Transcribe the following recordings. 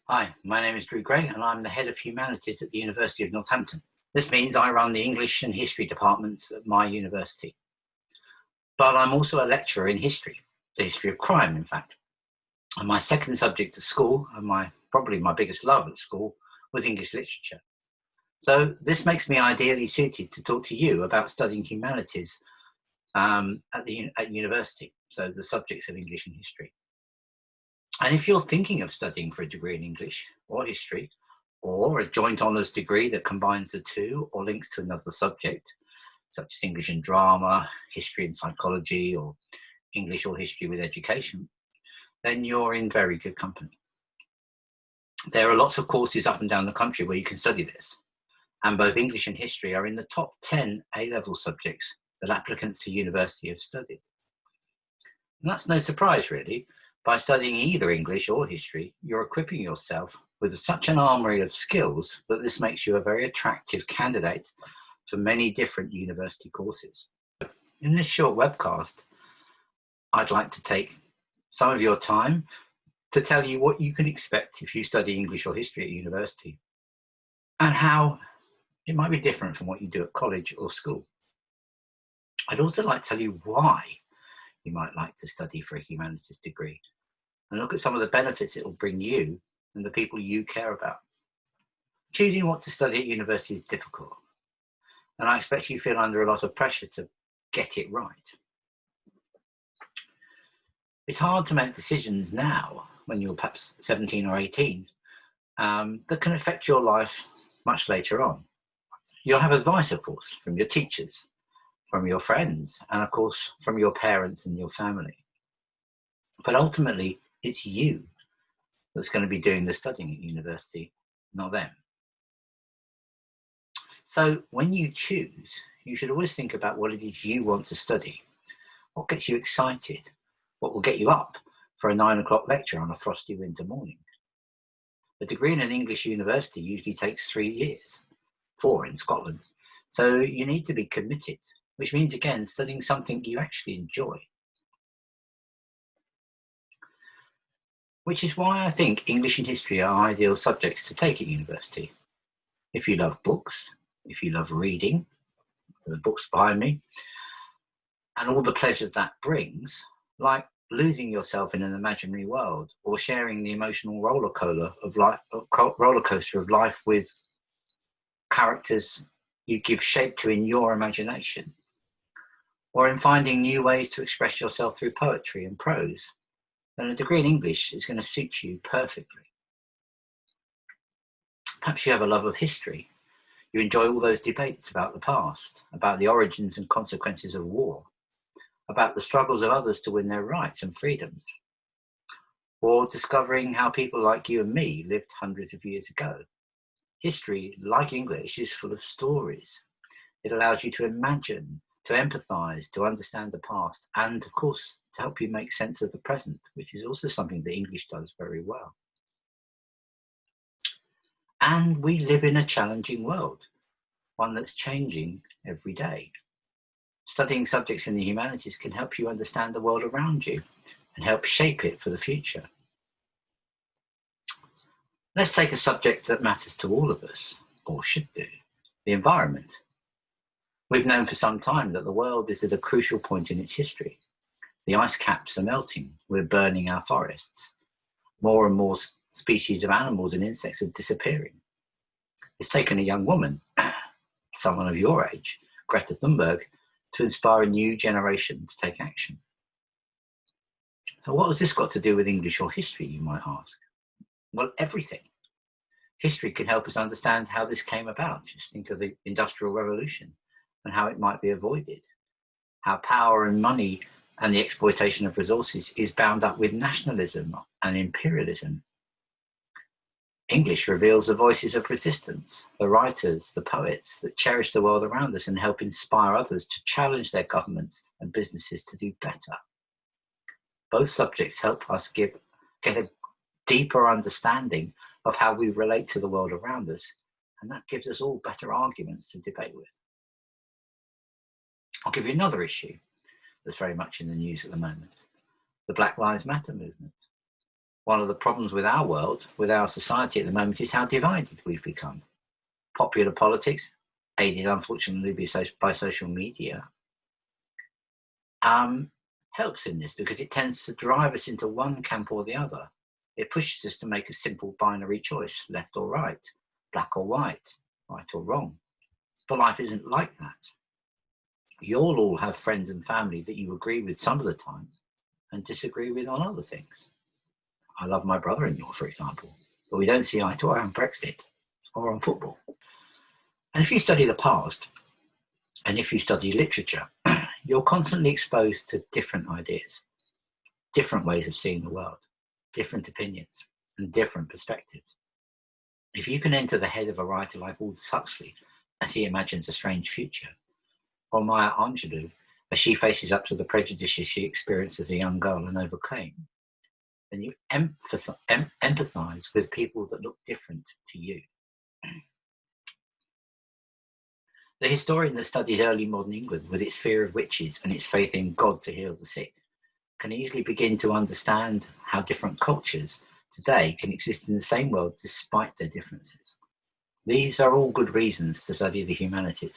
Hi, my name is Drew Gray and I'm the Head of Humanities at the University of Northampton. This means I run the English and History departments at my university. But I'm also a lecturer in history, the history of crime in fact. And my second subject at school, and probably my biggest love at school, was English literature. So this makes me ideally suited to talk to you about studying humanities at university, so the subjects of English and history. And if you're thinking of studying for a degree in English or history, or a joint honours degree that combines the two or links to another subject, such as English and drama, history and psychology, or English or history with education, then you're in very good company. There are lots of courses up and down the country where you can study this, and both English and history are in the top 10 A-level subjects that applicants to university have studied. And that's no surprise, really. By studying either English or history, you're equipping yourself with such an armoury of skills that this makes you a very attractive candidate for many different university courses. In this short webcast, I'd like to take some of your time to tell you what you can expect if you study English or history at university, and how it might be different from what you do at college or school. I'd also like to tell you why you might like to study for a humanities degree, and look at some of the benefits it will bring you and the people you care about. Choosing what to study at university is difficult, and I expect you feel under a lot of pressure to get it right. It's hard to make decisions now, when you're perhaps 17 or 18, that can affect your life much later on. You'll have advice, of course, from your teachers, from your friends, and of course, from your parents and your family. But ultimately, it's you that's going to be doing the studying at university, not them. So when you choose, you should always think about what it is you want to study. What gets you excited? What will get you up for a 9 o'clock lecture on a frosty winter morning? A degree in an English university usually takes 3 years, 4 in Scotland. So you need to be committed, which means, again, studying something you actually enjoy. Which is why I think English and history are ideal subjects to take at university. If you love books, if you love reading, the books behind me, and all the pleasures that brings, like losing yourself in an imaginary world or sharing the emotional roller coaster of life with characters you give shape to in your imagination, or in finding new ways to express yourself through poetry and prose, then a degree in English is going to suit you perfectly. Perhaps you have a love of history. You enjoy all those debates about the past, about the origins and consequences of war, about the struggles of others to win their rights and freedoms, or discovering how people like you and me lived hundreds of years ago. History, like English, is full of stories. It allows you to imagine, to empathise, to understand the past, and of course, to help you make sense of the present, which is also something that English does very well. And we live in a challenging world, one that's changing every day. Studying subjects in the humanities can help you understand the world around you and help shape it for the future. Let's take a subject that matters to all of us, or should do, the environment. We've known for some time that the world is at a crucial point in its history. The ice caps are melting, we're burning our forests. More and more species of animals and insects are disappearing. It's taken a young woman, someone of your age, Greta Thunberg, to inspire a new generation to take action. So what has this got to do with English or history, you might ask? Well, everything. History can help us understand how this came about. Just think of the Industrial Revolution and how it might be avoided. How power and money and the exploitation of resources is bound up with nationalism and imperialism. English reveals the voices of resistance, the writers, the poets that cherish the world around us and help inspire others to challenge their governments and businesses to do better. Both subjects help us get a deeper understanding of how we relate to the world around us, and that gives us all better arguments to debate with. I'll give you another issue that's very much in the news at the moment, the Black Lives Matter movement. One of the problems with our world, with our society at the moment, is how divided we've become. Popular politics, aided unfortunately by social media, helps in this because it tends to drive us into one camp or the other. It pushes us to make a simple binary choice, left or right, black or white, right or wrong. But life isn't like that. You'll all have friends and family that you agree with some of the time and disagree with on other things. I love my brother-in-law, for example, but we don't see eye to eye on Brexit or on football. And if you study the past, and if you study literature, you're constantly exposed to different ideas, different ways of seeing the world, different opinions, and different perspectives. If you can enter the head of a writer like Aldous Huxley as he imagines a strange future, or Maya Angelou as she faces up to the prejudices she experienced as a young girl and overcame, then you empathize with people that look different to you. The historian that studies early modern England with its fear of witches and its faith in God to heal the sick can easily begin to understand how different cultures today can exist in the same world despite their differences. These are all good reasons to study the humanities,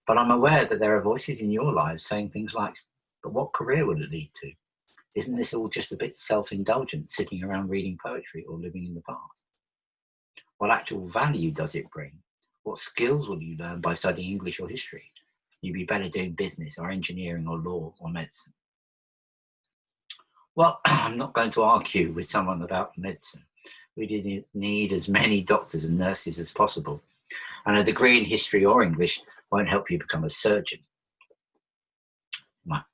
but I'm aware that there are voices in your lives saying things like, but what career will it lead to? Isn't this all just a bit self-indulgent, sitting around reading poetry or living in the past? What actual value does it bring? What skills will you learn by studying English or history? You'd be better doing business or engineering or law or medicine. Well, I'm not going to argue with someone about medicine. We need as many doctors and nurses as possible. And a degree in history or English won't help you become a surgeon.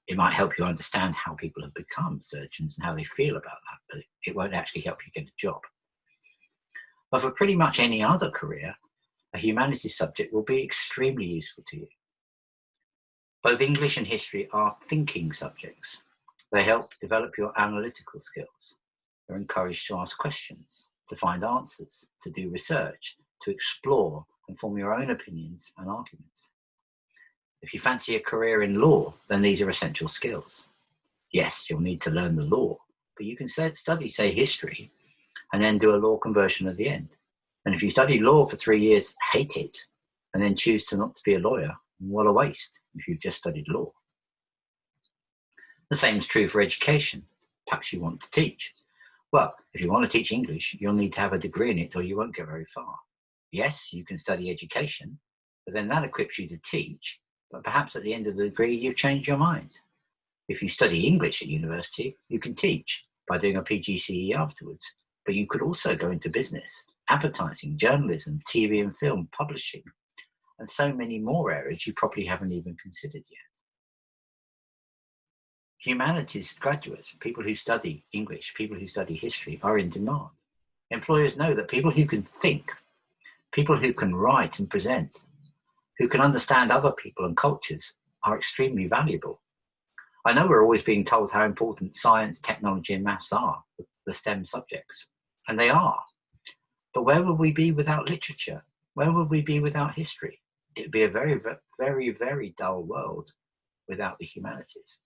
It might help you understand how people have become surgeons and how they feel about that, but it won't actually help you get a job. But for pretty much any other career, a humanities subject will be extremely useful to you. Both English and history are thinking subjects. They help develop your analytical skills. You're encouraged to ask questions, to find answers, to do research, to explore and form your own opinions and arguments. If you fancy a career in law, then these are essential skills. Yes, you'll need to learn the law, but you can study, say, history, and then do a law conversion at the end. And if you study law for 3 years, hate it, and then choose to not to be a lawyer, what a waste if you've just studied law. The same is true for education. Perhaps you want to teach. Well, if you want to teach English, you'll need to have a degree in it or you won't get very far. Yes, you can study education, but then that equips you to teach, but perhaps at the end of the degree, you've changed your mind. If you study English at university, you can teach by doing a PGCE afterwards, but you could also go into business, advertising, journalism, TV and film, publishing, and so many more areas you probably haven't even considered yet. Humanities graduates, people who study English, people who study history, are in demand. Employers know that people who can think, people who can write and present, who can understand other people and cultures are extremely valuable. I know we're always being told how important science, technology and maths are, the STEM subjects, and they are. But where would we be without literature? Where would we be without history? It would be a very, very, very dull world without the humanities.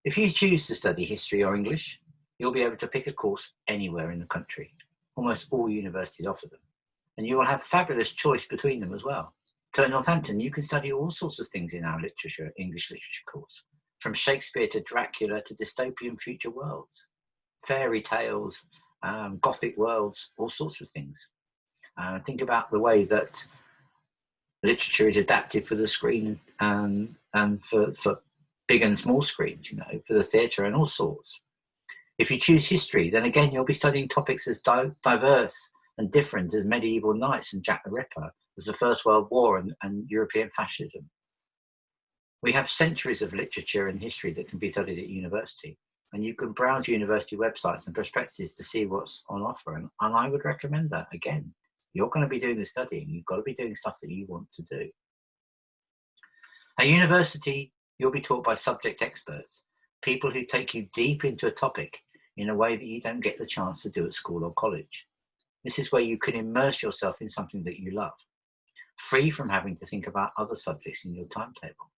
If you choose to study history or English, you'll be able to pick a course anywhere in the country. Almost all universities offer them. And you will have fabulous choice between them as well. So at Northampton, you can study all sorts of things in our English literature course, from Shakespeare to Dracula to dystopian future worlds, fairy tales, Gothic worlds, all sorts of things. Think about the way that literature is adapted for the screen and for big and small screens, for the theatre and all sorts. If you choose history, then again, you'll be studying topics as diverse and different as medieval knights and Jack the Ripper, as the First World War and European fascism. We have centuries of literature and history that can be studied at university, and you can browse university websites and prospectuses to see what's on offer, and I would recommend that. Again, you're going to be doing the studying, you've got to be doing stuff that you want to do. At university, you'll be taught by subject experts, people who take you deep into a topic in a way that you don't get the chance to do at school or college. This is where you can immerse yourself in something that you love, free from having to think about other subjects in your timetable.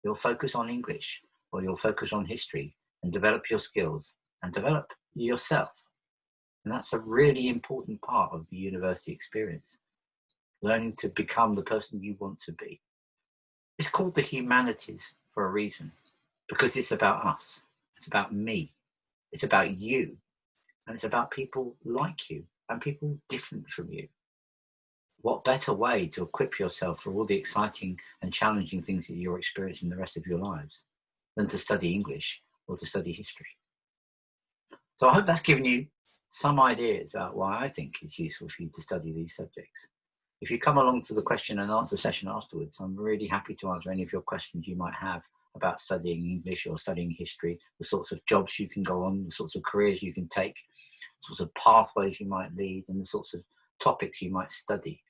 You'll focus on English or you'll focus on history and develop your skills and develop yourself. And that's a really important part of the university experience, learning to become the person you want to be. It's called the humanities for a reason, because it's about us, it's about me, it's about you, and it's about people like you and people different from you. What better way to equip yourself for all the exciting and challenging things that you're experiencing the rest of your lives than to study English or to study history? So I hope that's given you some ideas about why I think it's useful for you to study these subjects. If you come along to the question and answer session afterwards, I'm really happy to answer any of your questions you might have about studying English or studying history, the sorts of jobs you can go on, the sorts of careers you can take, the sorts of pathways you might lead, and the sorts of topics you might study,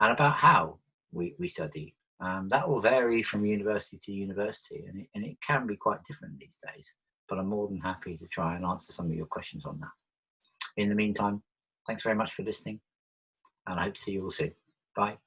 and about how we study. That will vary from university to university, and it can be quite different these days, but I'm more than happy to try and answer some of your questions on that. In the meantime, thanks very much for listening, and I hope to see you all soon. Bye.